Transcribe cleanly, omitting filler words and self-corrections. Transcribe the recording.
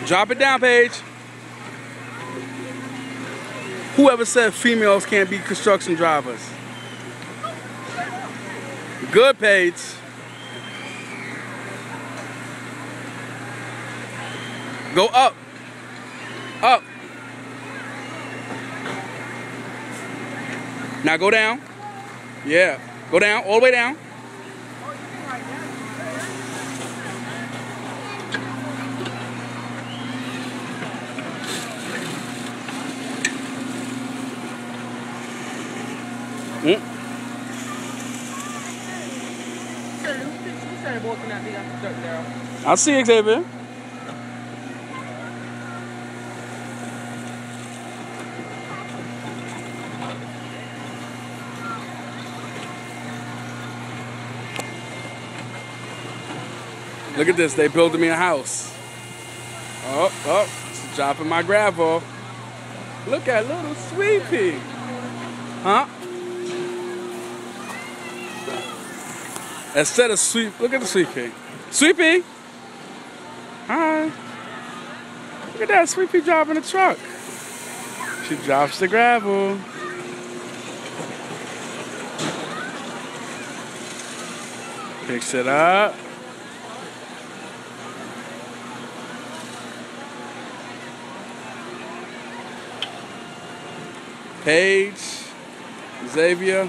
Drop it down, Paige. Whoever said females can't be construction drivers? Good, Paige. Go up. Up. Now go down. Yeah. Go down. All the way down. I see Xavier. Look at this, they building me a house. Oh, she's dropping my gravel. Look at little Sweet Pea. Huh? Instead of Sweet, look at the Sweet Pea. Sweet Pea. Hi. Look at that, Sweet Pea driving the truck. She drops the gravel. Picks it up. Paige, Xavier.